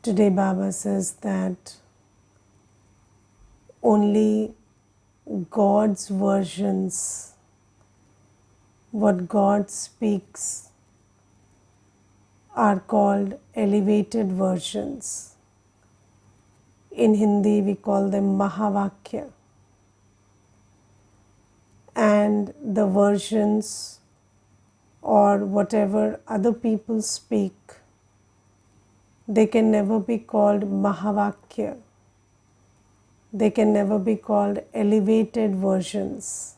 Today Baba says that only God's versions, what God speaks, are called elevated versions. In Hindi we call them Mahavakya. And the versions or whatever other people speak, they can never be called Mahavakya. They can never be called elevated versions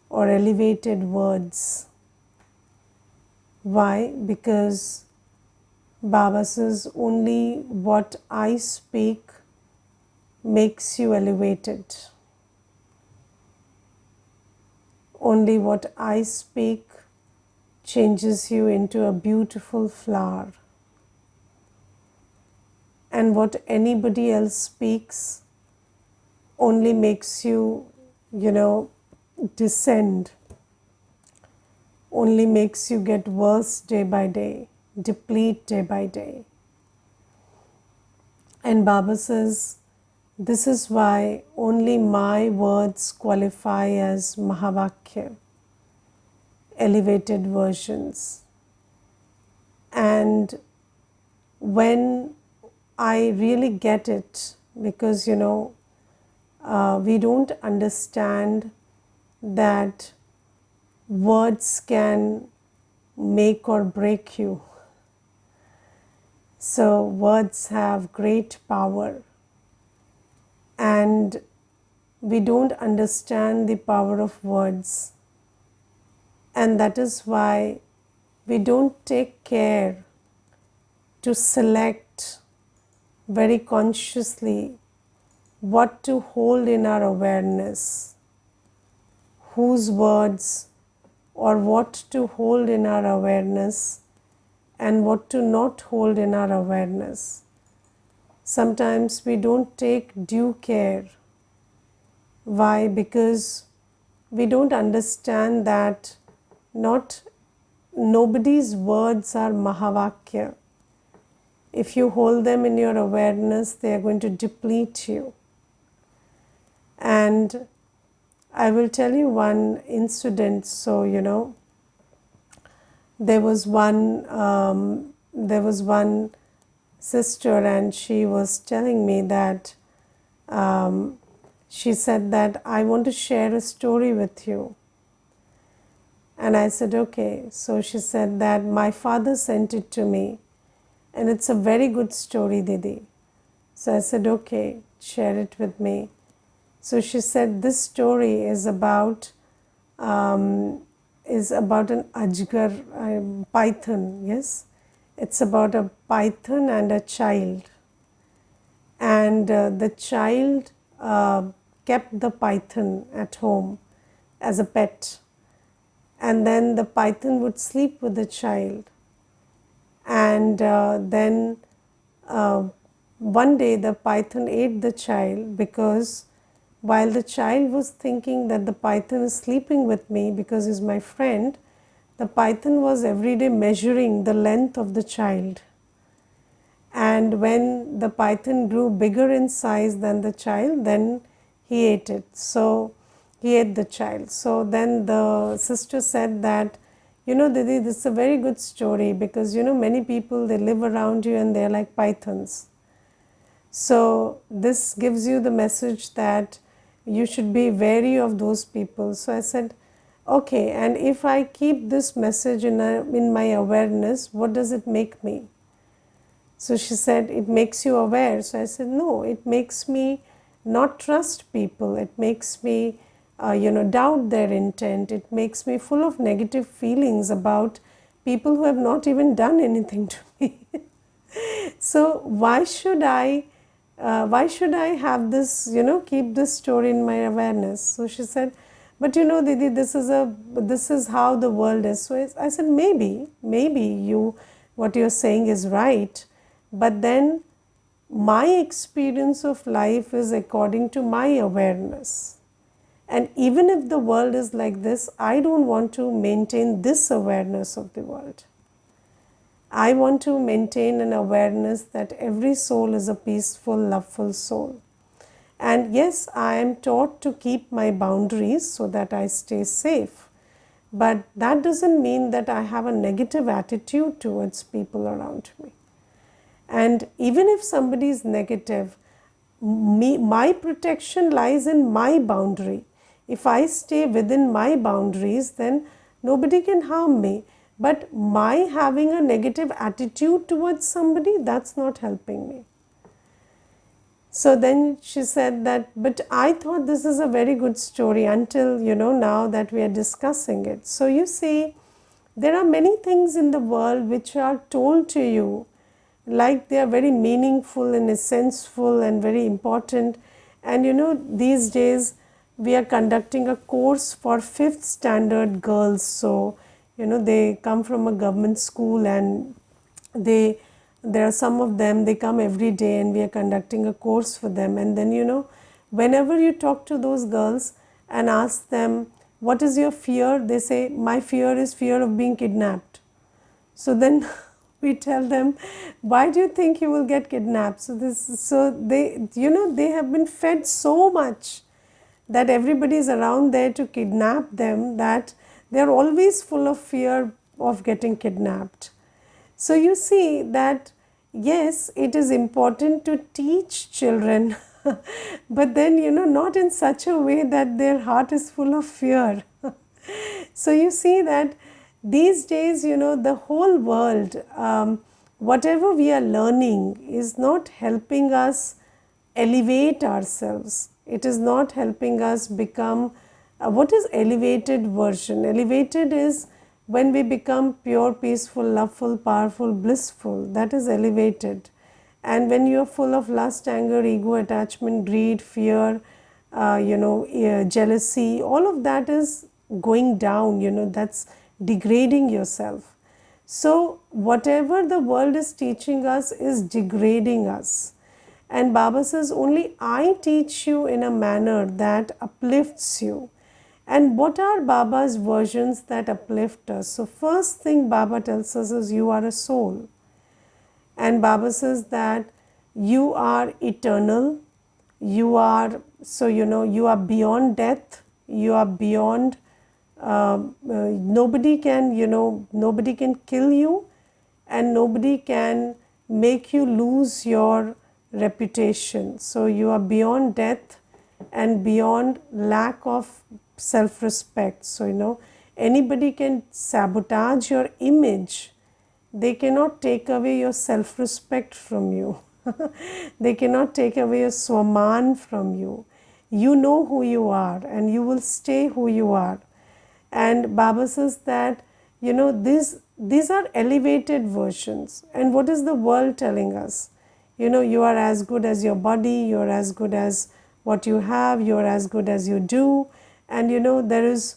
or elevated words. Why? Because Baba says only what I speak makes you elevated. Only what I speak changes you into a beautiful flower. And what anybody else speaks only makes you, descend, only makes you get worse day by day, deplete day by day. And Baba says, this is why only my words qualify as Mahavakya, elevated versions. And when I really get it, because we don't understand that words can make or break you. So words have great power, and we don't understand the power of words, and that is why we don't take care to select very consciously what to hold in our awareness, whose words or what to hold in our awareness and what to not hold in our awareness. Sometimes we don't take due care. Why? Because we don't understand that nobody's words are Mahavakya. If you hold them in your awareness, they are going to deplete you. And I will tell you one incident. So, there was one sister, and she was telling me that she said that I want to share a story with you. And I said, okay. So she said that my father sent it to me, and it's a very good story, Didi. So I said, okay, share it with me. So she said, this story is about an ajgar, python. Yes, it's about a python and a child, and the child kept the python at home as a pet, and then the python would sleep with the child, and then one day the python ate the child, because while the child was thinking that the python is sleeping with me because he's my friend, the python was every day measuring the length of the child. And when the python grew bigger in size than the child, then he ate it. So he ate the child. So then the sister said that, Didi, this is a very good story, because many people, they live around you and they're like pythons. So this gives you the message that you should be wary of those people. So I said, okay, and if I keep this message in my awareness, what does it make me? So she said, it makes you aware. So I said, no, it makes me not trust people. It makes me, doubt their intent. It makes me full of negative feelings about people who have not even done anything to me. So why should I have this, keep this story in my awareness? So she said, but Didi, this is how the world is. So I said, maybe what you're saying is right, but then my experience of life is according to my awareness. And even if the world is like this, I don't want to maintain this awareness of the world. I want to maintain an awareness that every soul is a peaceful, loveful soul. And yes, I am taught to keep my boundaries so that I stay safe. But that doesn't mean that I have a negative attitude towards people around me. And even if somebody is negative, my protection lies in my boundary. If I stay within my boundaries, then nobody can harm me. But my having a negative attitude towards somebody, that's not helping me. So then she said that, but I thought this is a very good story until, now that we are discussing it. So you see, there are many things in the world which are told to you like they are very meaningful and essential and very important. And these days we are conducting a course for 5th standard girls. So, they come from a government school, and there are some of them, they come every day, and we are conducting a course for them. And then, whenever you talk to those girls and ask them, what is your fear? They say, my fear is fear of being kidnapped. So then we tell them, why do you think you will get kidnapped? So they have been fed so much that everybody is around there to kidnap them, that they are always full of fear of getting kidnapped. So you see that yes, it is important to teach children, but then not in such a way that their heart is full of fear. So you see that these days, the whole world, whatever we are learning is not helping us elevate ourselves. It is not helping us become, what is elevated version? Elevated is when we become pure, peaceful, loveful, powerful, blissful. That is elevated. And when you are full of lust, anger, ego, attachment, greed, fear, jealousy, all of that is going down, that's degrading yourself. So whatever the world is teaching us is degrading us. And Baba says, only I teach you in a manner that uplifts you. And what are Baba's versions that uplift us? So first thing Baba tells us is, you are a soul. And Baba says that you are eternal, you are, you are beyond death, you are beyond, nobody can kill you, and nobody can make you lose your reputation. So you are beyond death and beyond lack of self-respect. So anybody can sabotage your image. They cannot take away your self-respect from you. They cannot take away your swaman from you. You know who you are, and you will stay who you are. And Baba says that, these are elevated versions. And what is the world telling us? You are as good as your body, you are as good as what you have, you are as good as you do. And there is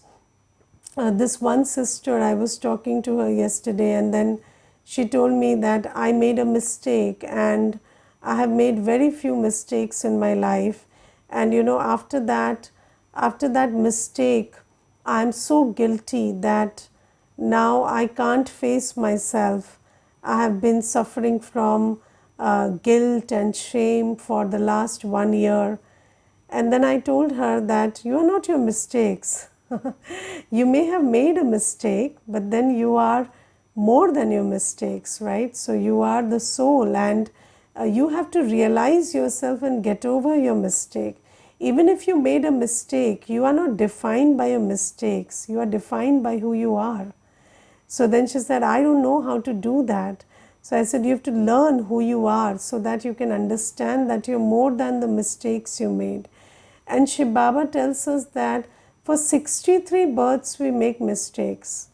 this one sister, I was talking to her yesterday, and then she told me that I made a mistake, and I have made very few mistakes in my life. And after that mistake, I am so guilty that now I can't face myself. I have been suffering from guilt and shame for the last 1 year. And then I told her that you are not your mistakes. You may have made a mistake, but then you are more than your mistakes, right? So you are the soul, and you have to realize yourself and get over your mistake. Even if you made a mistake, you are not defined by your mistakes. You are defined by who you are. So then she said, I don't know how to do that. So I said, you have to learn who you are so that you can understand that you're more than the mistakes you made. And Shiv Baba tells us that for 63 births we make mistakes.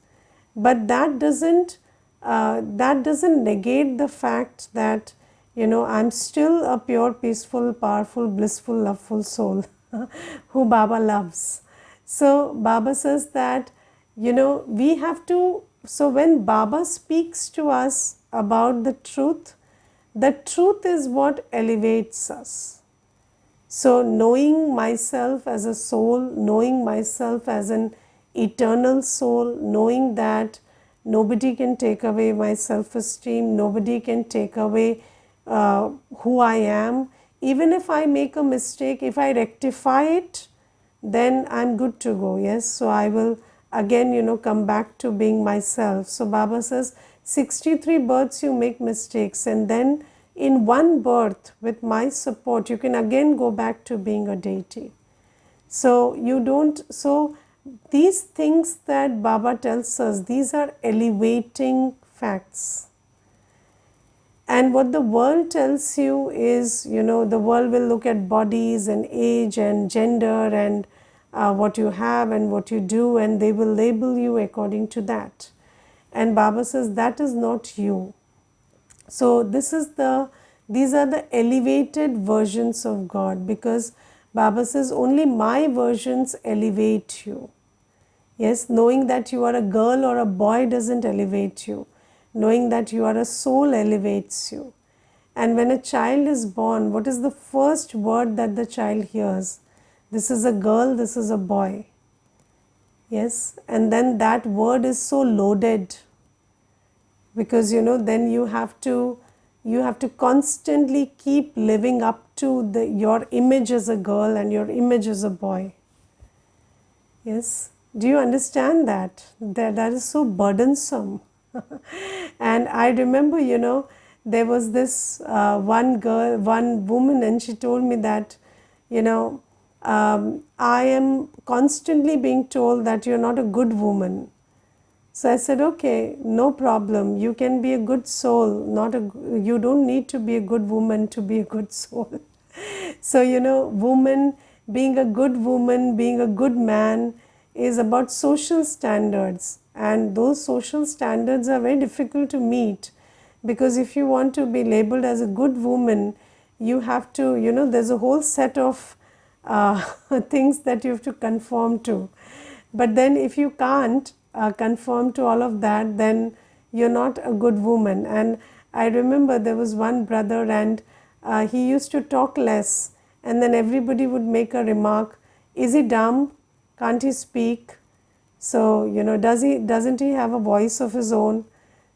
But that doesn't negate the fact that, I'm still a pure, peaceful, powerful, blissful, loveful soul who Baba loves. So Baba says that, we have to, so when Baba speaks to us about the truth is what elevates us. So knowing myself as a soul, knowing myself as an eternal soul, knowing that nobody can take away my self-esteem, nobody can take away who I am. Even if I make a mistake, if I rectify it, then I'm good to go. Yes, so I will again, come back to being myself. So Baba says 63 births you make mistakes, and then in one birth with my support you can again go back to being a deity. So you don't, so these things that Baba tells us, these are elevating facts. And what the world tells you is, the world will look at bodies and age and gender and what you have and what you do, and they will label you according to that. And Baba says that is not you. So these are the elevated versions of God, because Baba says only my versions elevate you. Yes, knowing that you are a girl or a boy doesn't elevate you. Knowing that you are a soul elevates you. And when a child is born, what is the first word that the child hears? This is a girl, this is a boy. Yes, and then that word is so loaded, because then you have to constantly keep living up to your image as a girl and your image as a boy. Yes, do you understand that that is so burdensome? And I remember, there was this one woman, and she told me that, I am constantly being told that you're not a good woman. So I said, okay, no problem. You can be a good soul. You don't need to be a good woman to be a good soul. So, being a good woman, being a good man is about social standards. And those social standards are very difficult to meet, because if you want to be labeled as a good woman, you have to, there's a whole set of things that you have to conform to. But then if you can't conform to all of that, then you're not a good woman. And I remember there was one brother, and he used to talk less, and then everybody would make a remark, is he dumb? Can't he speak? So, doesn't he have a voice of his own?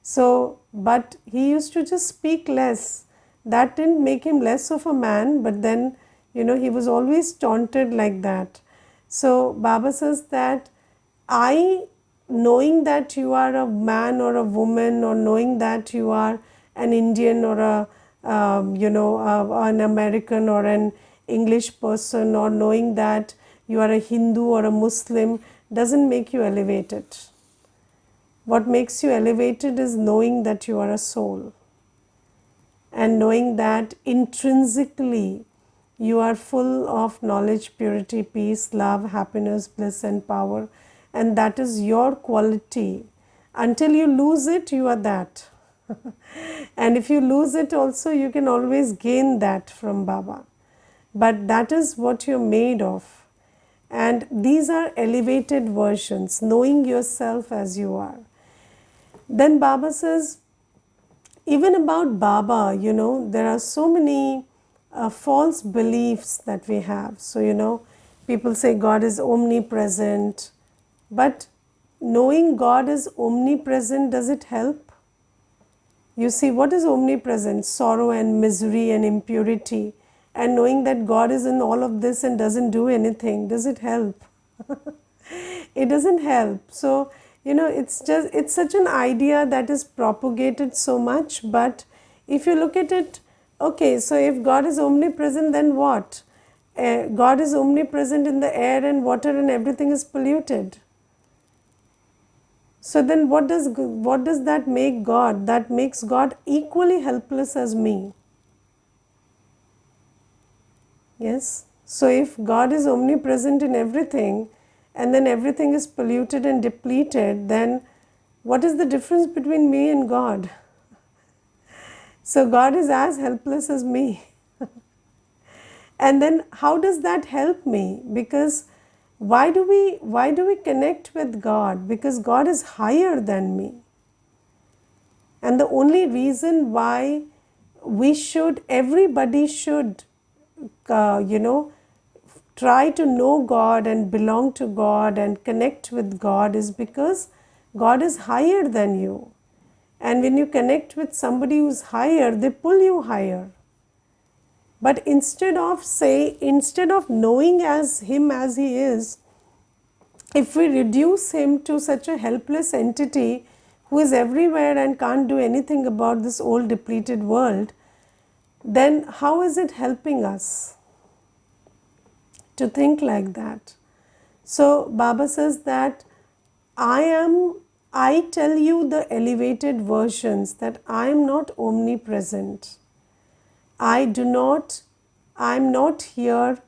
So, but he used to just speak less. That didn't make him less of a man, but then, he was always taunted like that. So, Baba says that knowing that you are a man or a woman, or knowing that you are an Indian or an American or an English person, or knowing that you are a Hindu or a Muslim, doesn't make you elevated. What makes you elevated is knowing that you are a soul, and knowing that intrinsically you are full of knowledge, purity, peace, love, happiness, bliss and power, and that is your quality. Until you lose it, you are that. And if you lose it also, you can always gain that from Baba. But that is what you're made of. And these are elevated versions, knowing yourself as you are. Then Baba says, even about Baba, there are so many false beliefs that we have. So, people say God is omnipresent, but knowing God is omnipresent, does it help? You see, what is omnipresent? Sorrow and misery and impurity. And knowing that God is in all of this and doesn't do anything, does it help? It doesn't help. So, it's such an idea that is propagated so much. But if you look at it, okay, so if God is omnipresent, then what? God is omnipresent in the air and water, and everything is polluted. So then what does that make God? That makes God equally helpless as me. Yes. So if God is omnipresent in everything, and then everything is polluted and depleted, then what is the difference between me and God? So God is as helpless as me. And then how does that help me? Because why do we connect with God? Because God is higher than me. And the only reason why everybody should, try to know God and belong to God and connect with God is because God is higher than you. And when you connect with somebody who's higher, they pull you higher. But instead of knowing as him as he is, if we reduce him to such a helpless entity who is everywhere and can't do anything about this old depleted world, then how is it helping us to think like that? So Baba says that I tell you the elevated versions that I am not omnipresent. I'm not here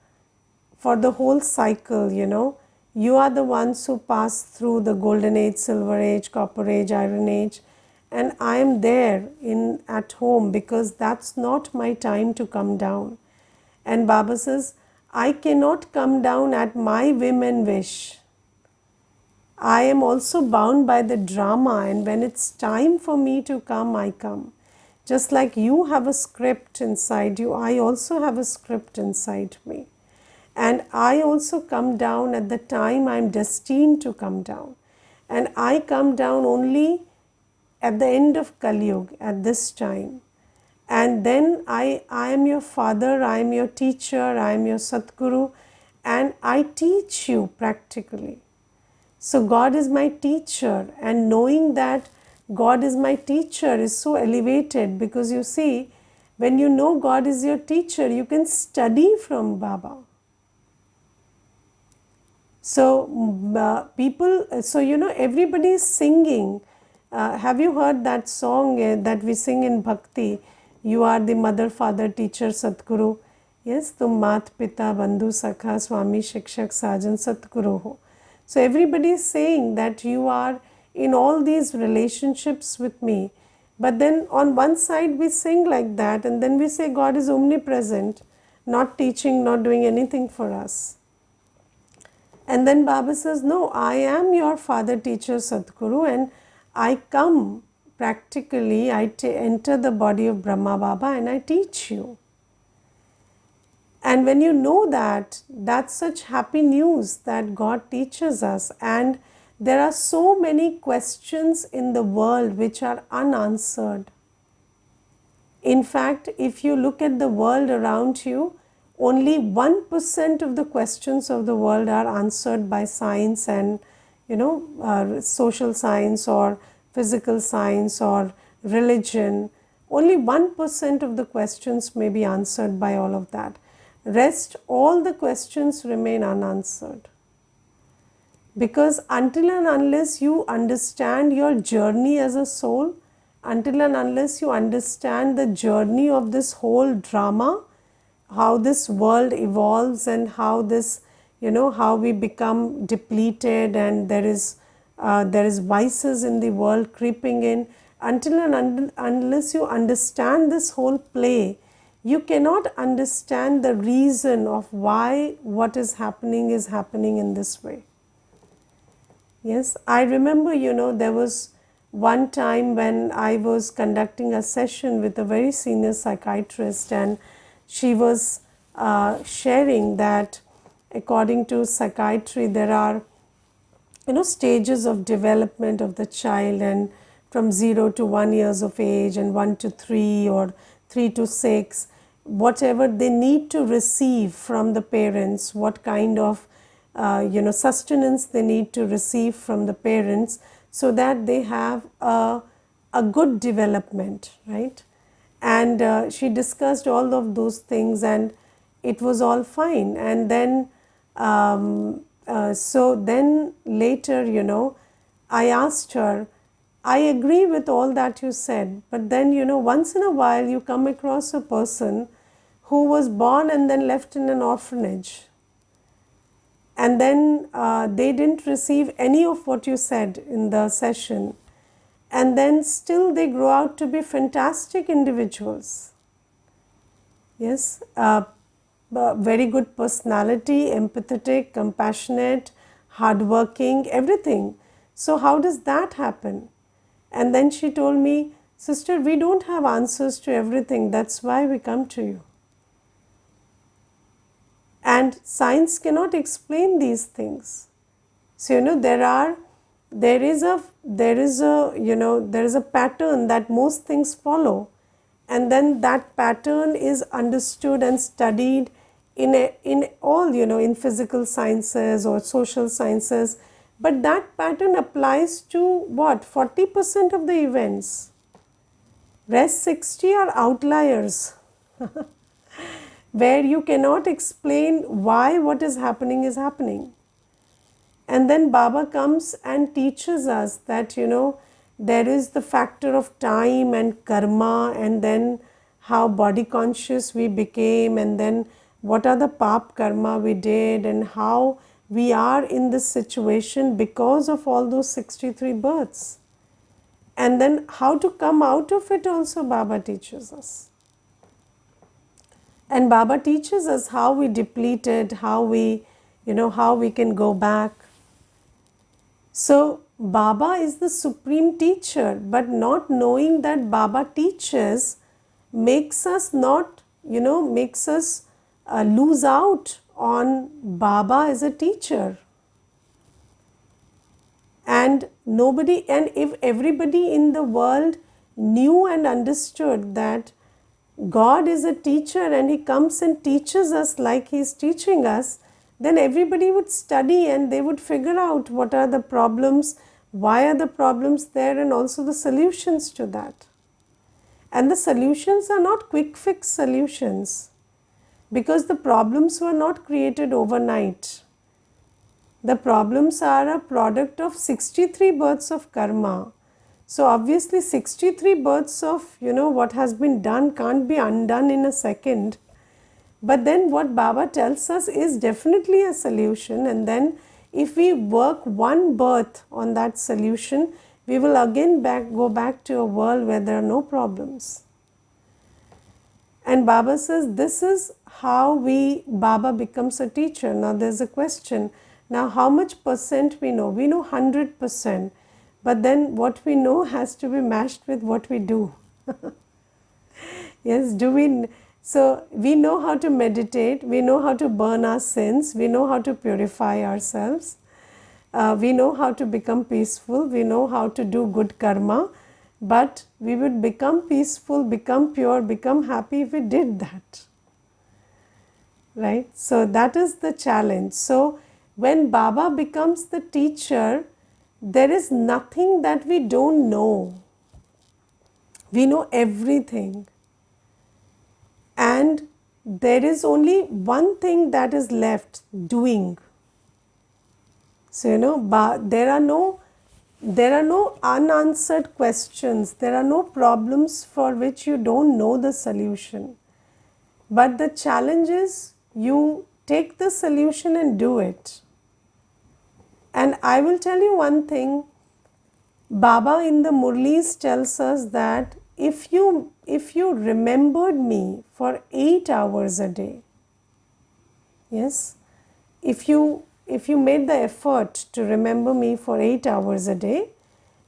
for the whole cycle, You are the ones who pass through the golden age, silver age, copper age, iron age, and I am there at home because that's not my time to come down. And Baba says, I cannot come down at my whim and wish. I am also bound by the drama, and when it's time for me to come, I come. Just like you have a script inside you, I also have a script inside me. And I also come down at the time I'm destined to come down. And I come down only at the end of Kali Yuga, at this time. And then I am your father, I am your teacher, I am your Satguru, and I teach you practically. So God is my teacher, and knowing that God is my teacher is so elevated, because you see, when you know God is your teacher, you can study from Baba. So everybody is singing. Have you heard that song that we sing in Bhakti? You are the mother, father, teacher, Satguru. Yes, tum mat, pita, bandhu, sakha, swami, shikshak, sajan, Satguru ho. So everybody is saying that you are in all these relationships with me. But then on one side we sing like that, and then we say God is omnipresent, not teaching, not doing anything for us. And then Baba says, no, I am your father, teacher, Sadguru, and I come practically, enter the body of Brahma Baba and I teach you. And when you know that, that's such happy news that God teaches us. And there are so many questions in the world which are unanswered. In fact, if you look at the world around you, only 1% of the questions of the world are answered by science and social science or physical science or religion. Only 1% of the questions may be answered by all of that. Rest, all the questions remain unanswered. Because until and unless you understand your journey as a soul, until and unless you understand the journey of this whole drama, how this world evolves and how this, how we become depleted and there is vices in the world creeping in, until and unless you understand this whole play, you cannot understand the reason of why what is happening in this way. Yes, I remember, there was one time when I was conducting a session with a very senior psychiatrist, and she was sharing that according to psychiatry there are stages of development of the child, and from 0 to 1 years of age and 1 to 3 or 3 to 6, whatever they need to receive from the parents, what kind of sustenance they need to receive from the parents so that they have a good development, right? And she discussed all of those things and it was all fine. And then so then later, I asked her, I agree with all that you said, but then once in a while you come across a person who was born and then left in an orphanage, and then they didn't receive any of what you said in the session, and then still they grow out to be fantastic individuals. Yes, very good personality, empathetic, compassionate, hardworking, everything. So how does that happen? And then she told me, sister, we don't have answers to everything. That's why we come to you. And science cannot explain these things. So, there is a there is a pattern that most things follow, and then that pattern is understood and studied in all, in physical sciences or social sciences, but that pattern applies to what, 40% of the events. Rest 60 are outliers where you cannot explain why what is happening. And then Baba comes and teaches us that, there is the factor of time and karma, and then how body conscious we became, and then what are the pap karma we did, and how we are in this situation because of all those 63 births. And then how to come out of it also Baba teaches us. And Baba teaches us how we depleted, how we can go back. So Baba is the supreme teacher, but not knowing that Baba teaches makes us lose out on Baba as a teacher. And if everybody in the world knew and understood that God is a teacher and He comes and teaches us like He is teaching us, then everybody would study and they would figure out what are the problems, why are the problems there, and also the solutions to that. And the solutions are not quick fix solutions, because the problems were not created overnight. The problems are a product of 63 births of karma. So obviously 63 births of what has been done can't be undone in a second. But then what Baba tells us is definitely a solution, and then if we work one birth on that solution, we will again go back to a world where there are no problems. And Baba says this is how Baba becomes a teacher. Now there's a question. Now how much percent we know? We know 100%. But then what we know has to be matched with what we do. Yes, so we know how to meditate, we know how to burn our sins, we know how to purify ourselves, we know how to become peaceful, we know how to do good karma, but we would become peaceful, become pure, become happy if we did that. Right? So that is the challenge. So when Baba becomes the teacher, there is nothing that we don't know. We know everything. And there is only one thing that is left, doing. So there are no unanswered questions, there are no problems for which you don't know the solution. But the challenge is you take the solution and do it. And I will tell you one thing, Baba in the Murlis tells us that if you remembered me for 8 hours a day, yes, if you made the effort to remember me for 8 hours a day,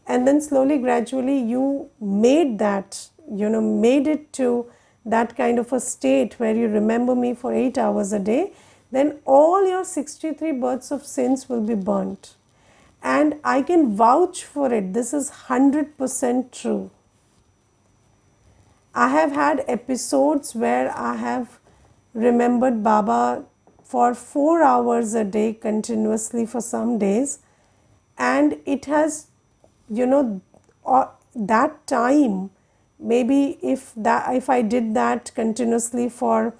and then slowly, gradually you made that, made it to that kind of a state where you remember me for 8 hours a day, then all your 63 births of sins will be burnt. And I can vouch for it, this is 100% true. I have had episodes where I have remembered Baba for 4 hours a day continuously for some days, and it has, that time, maybe if I did that continuously for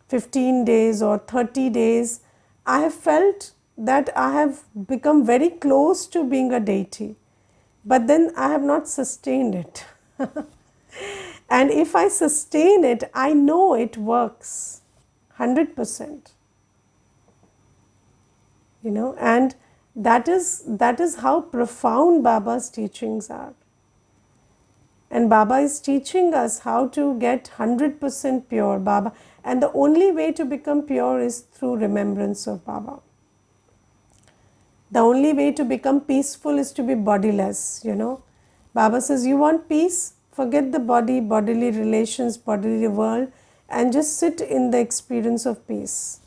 15 days or 30 days, I have felt that I have become very close to being a deity, but then I have not sustained it. And if I sustain it, I know it works 100%. And that is how profound Baba's teachings are. And Baba is teaching us how to get 100% pure, Baba. And the only way to become pure is through remembrance of Baba. The only way to become peaceful is to be bodiless, Baba says, you want peace? Forget the body, bodily relations, bodily world, and just sit in the experience of peace.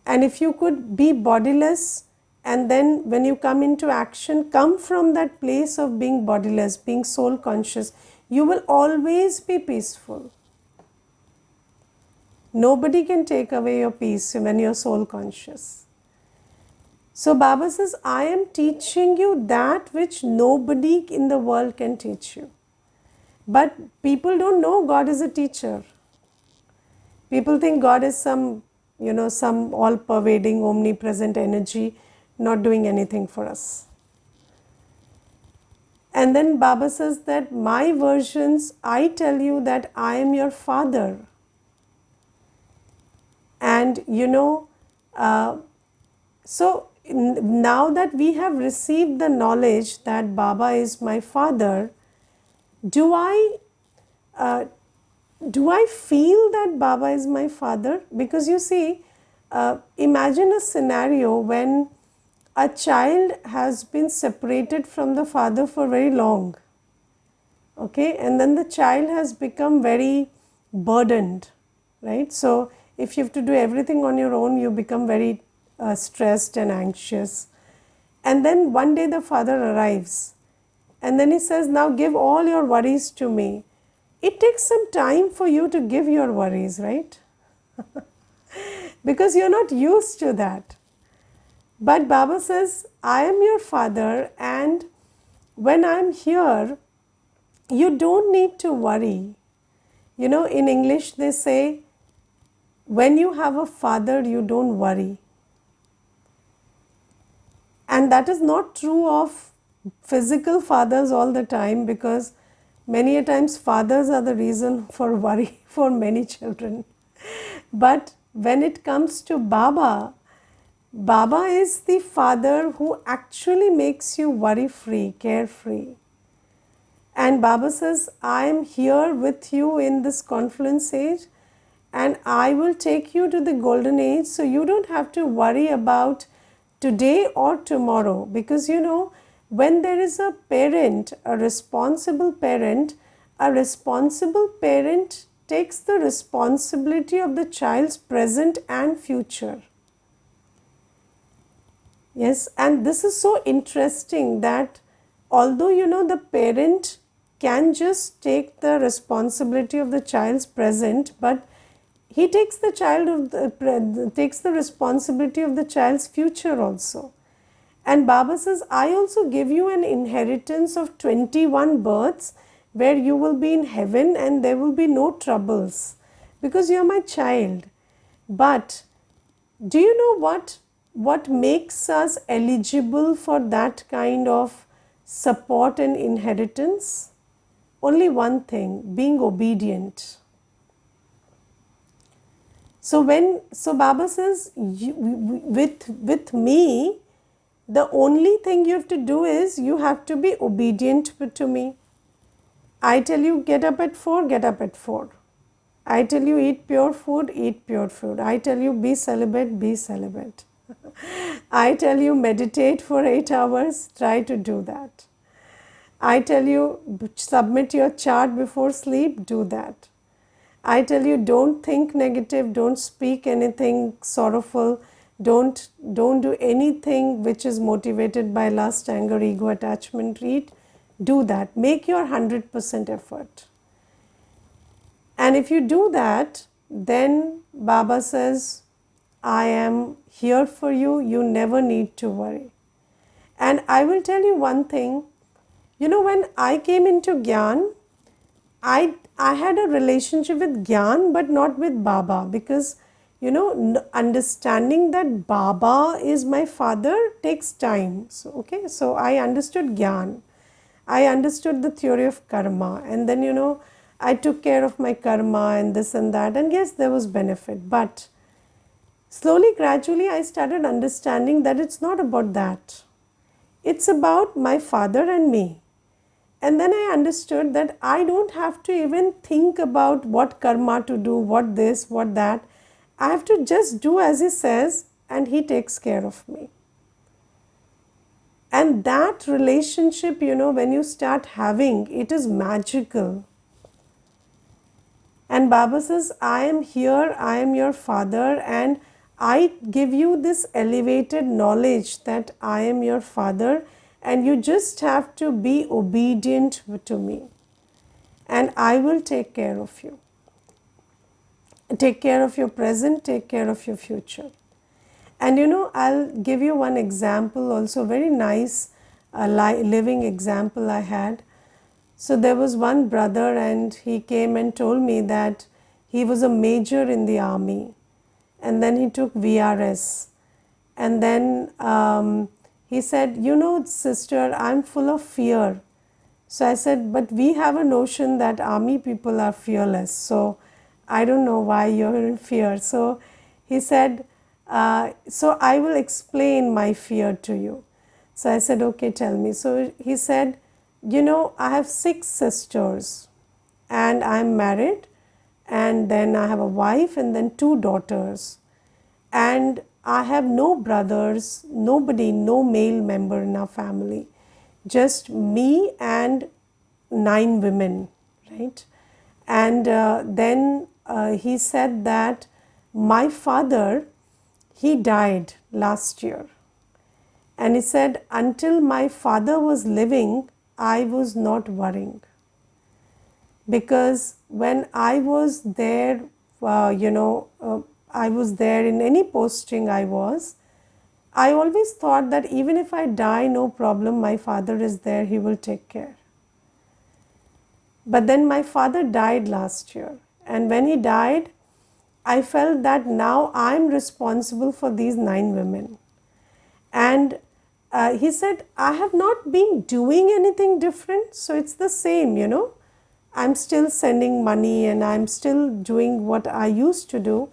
And if you could be bodiless, And then when you come into action, come from that place of being bodiless, being soul conscious. You will always be peaceful. Nobody can take away your peace when you're soul conscious. So Baba says, I am teaching you that which nobody in the world can teach you. But people don't know God is a teacher. People think God is some, some all-pervading, omnipresent energy not doing anything for us. And then Baba says that my versions, I tell you that I am your father. And so now that we have received the knowledge that Baba is my father, do I feel that Baba is my father? Because you see, imagine a scenario when a child has been separated from the father for very long, okay, and then the child has become very burdened, right? So if you have to do everything on your own, you become very stressed and anxious. And then one day the father arrives and then he says, now give all your worries to me. It takes some time for you to give your worries, right? Because you're not used to that. But Baba says, I am your father, and when I'm here, you don't need to worry. In English they say, when you have a father, you don't worry. And that is not true of physical fathers all the time, because many a times fathers are the reason for worry for many children. But when it comes to Baba, Baba is the father who actually makes you worry free, carefree. And Baba says, I am here with you in this confluence age, and I will take you to the golden age, so you don't have to worry about today or tomorrow. Because when there is a parent, a responsible parent takes the responsibility of the child's present and future. Yes, and this is so interesting that although the parent can just take the responsibility of the child's present, but he takes takes the responsibility of the child's future also. And Baba says, I also give you an inheritance of 21 births where you will be in heaven and there will be no troubles because you are my child. But do you know what makes us eligible for that kind of support and inheritance? Only one thing, being obedient. So Baba says, with me, the only thing you have to do is you have to be obedient to me. I tell you get up at 4, get up at 4. I tell you eat pure food, eat pure food. I tell you be celibate, be celibate. I tell you meditate for 8 hours, try to do that. I tell you submit your chart before sleep, do that. I tell you don't think negative, don't speak anything sorrowful, don't do anything which is motivated by lust, anger, ego, attachment, greed. Do that. Make your 100% effort. And if you do that, then Baba says, I am here for you, you never need to worry. And I will tell you one thing, when I came into Gyan, I had a relationship with Gyan but not with Baba, because understanding that Baba is my father takes time. So I understood Gyan. I understood the theory of karma, and then I took care of my karma and this and that, and yes, there was benefit. But slowly, gradually, I started understanding that it's not about that. It's about my father and me. And then I understood that I don't have to even think about what karma to do, what this, what that. I have to just do as he says, and he takes care of me. And that relationship, when you start having, it is magical. And Baba says, I am here, I am your father, and I give you this elevated knowledge that I am your father, and you just have to be obedient to me, and I will take care of you. Take care of your present, take care of your future. And I'll give you one example also, very nice living example I had. So there was one brother, and he came and told me that he was a major in the army, and then he took VRS. And then he said, sister, I'm full of fear. So I said, but we have a notion that army people are fearless. So I don't know why you're in fear. So he said, so I will explain my fear to you. So I said, okay, tell me. So he said, I have 6 sisters, and I'm married, and then I have a wife, and then 2 daughters. And I have no brothers, nobody, no male member in our family, just me and 9 women, right? And then he said that my father, he died last year. And he said, until my father was living, I was not worrying. Because when I was there, I was there in any posting I was, I always thought that even if I die, no problem, my father is there, he will take care. But then my father died last year, and when he died, I felt that now I'm responsible for these 9 women. And he said, I have not been doing anything different, so it's the same. I'm still sending money and I'm still doing what I used to do,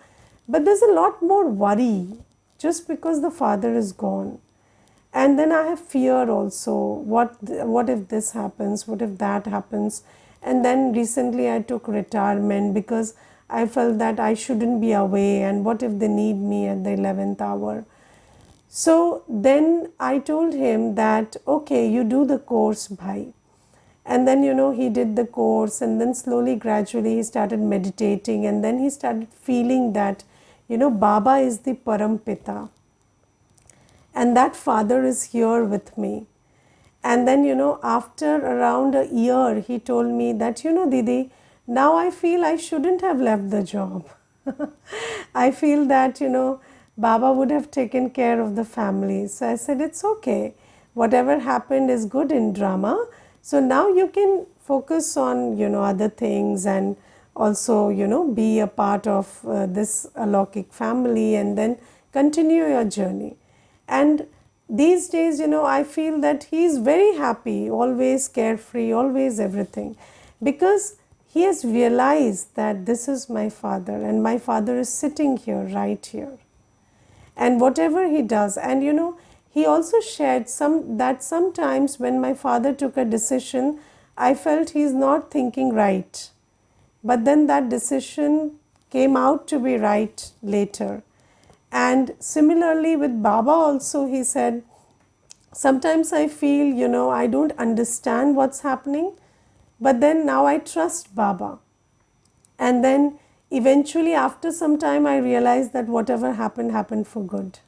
but there's a lot more worry just because the father is gone. And then I have fear also. What if this happens? What if that happens? And then recently I took retirement because I felt that I shouldn't be away, and what if they need me at the 11th hour? So then I told him that, okay, you do the course, bhai. And then, he did the course, and then slowly, gradually, he started meditating, and then he started feeling that, Baba is the Param Pita, and that father is here with me. And then, after around a year, he told me that, Didi, now I feel I shouldn't have left the job. I feel that, Baba would have taken care of the family. So I said, it's okay. Whatever happened is good in drama. So now you can focus on, other things, and also, be a part of this alaukic family, and then continue your journey. And these days, I feel that he is very happy, always carefree, always everything, because he has realized that this is my father, and my father is sitting here, right here. And whatever he does, and he also shared that sometimes when my father took a decision, I felt he's not thinking right. But then that decision came out to be right later. And similarly with Baba also, he said, sometimes I feel, I don't understand what's happening, but then now I trust Baba. And then eventually after some time I realized that whatever happened, happened for good.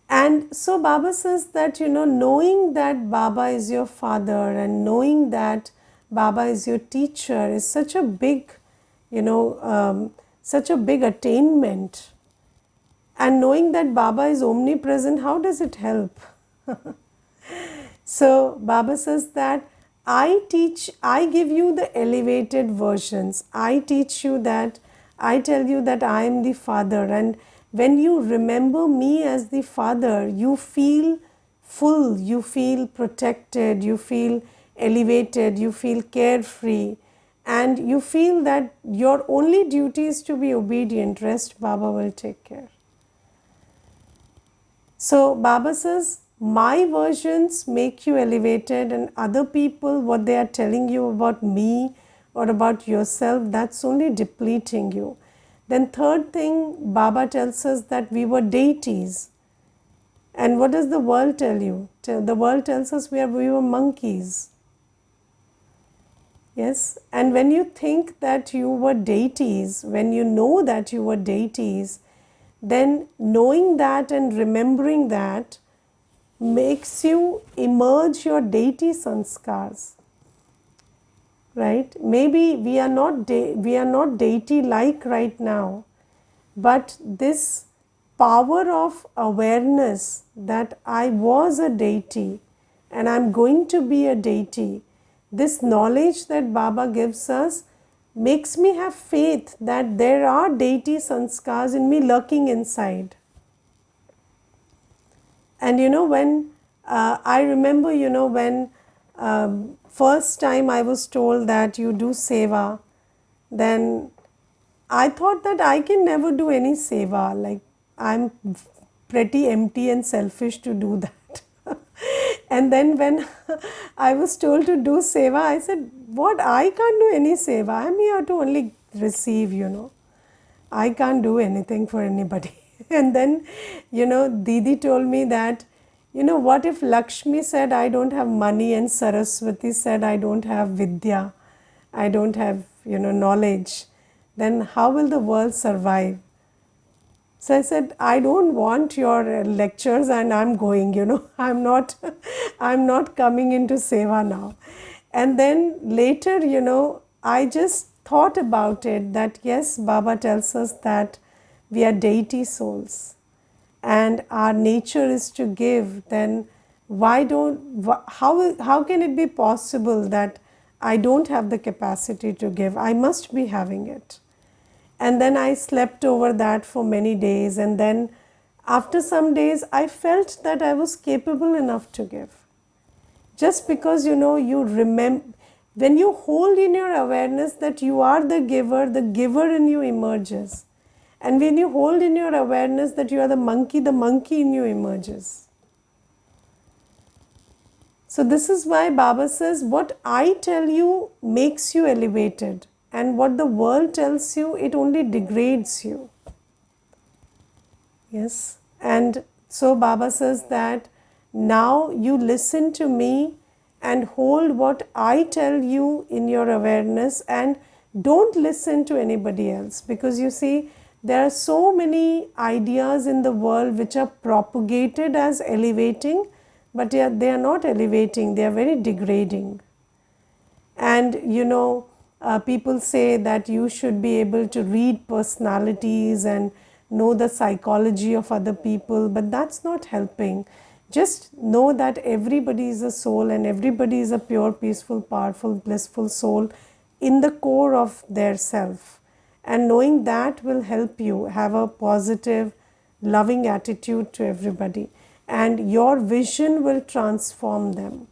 And so Baba says that, knowing that Baba is your father and knowing that Baba is your teacher is such a big, such a big attainment. And knowing that Baba is omnipresent, how does it help? So Baba says that I give you the elevated versions. I teach you that, I tell you that I am the father, and when you remember me as the father, you feel full, you feel protected, you feel elevated, you feel carefree, and you feel that your only duty is to be obedient, rest Baba will take care. So Baba says, my versions make you elevated, and other people, what they are telling you about me or about yourself, that's only depleting you. Then third thing, Baba tells us that we were deities. And what does the world tell you? The world tells us we were monkeys. Yes, and when you think that you were deities, when you know that you were deities, then knowing that and remembering that makes you emerge your deity sanskars. Right? Maybe we are not deity like right now, but this power of awareness that I was a deity and I'm going to be a deity, this knowledge that Baba gives us makes me have faith that there are deity sanskars in me lurking inside. And when I remember, when first time I was told that you do seva, then I thought that I can never do any seva. Like, I'm pretty empty and selfish to do that. And then when I was told to do seva, I said, what? I can't do any seva. I'm here to only receive. I can't do anything for anybody. And then, Didi told me that, what if Lakshmi said I don't have money and Saraswati said I don't have vidya, I don't have, knowledge, then how will the world survive? So I said, I don't want your lectures and I'm going, I'm not, I'm not coming into seva now. And then later, I just thought about it that yes, Baba tells us that we are deity souls and our nature is to give, then how can it be possible that I don't have the capacity to give? I must be having it. And then I slept over that for many days, and then after some days I felt that I was capable enough to give. Just because you remember, when you hold in your awareness that you are the giver in you emerges. And when you hold in your awareness that you are the monkey in you emerges. So this is why Baba says, what I tell you makes you elevated, and what the world tells you, it only degrades you. Yes. And so Baba says that now you listen to me and hold what I tell you in your awareness, and don't listen to anybody else, because you see, there are so many ideas in the world which are propagated as elevating, but they are not elevating, they are very degrading. And people say that you should be able to read personalities and know the psychology of other people, but that's not helping. Just know that everybody is a soul and everybody is a pure, peaceful, powerful, blissful soul in the core of their self. And knowing that will help you have a positive, loving attitude to everybody. And your vision will transform them.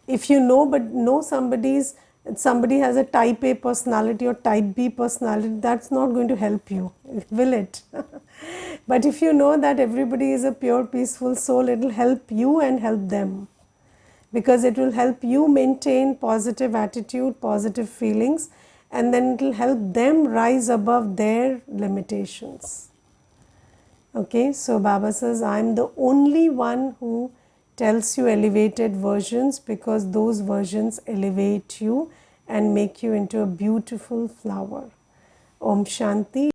If you know somebody has a type A personality or type B personality, that's not going to help you, will it? But if you know that everybody is a pure, peaceful soul, it will help you and help them. Because it will help you maintain positive attitude, positive feelings, and then it will help them rise above their limitations. Okay, so Baba says, I am the only one who tells you elevated versions, because those versions elevate you and make you into a beautiful flower. Om Shanti.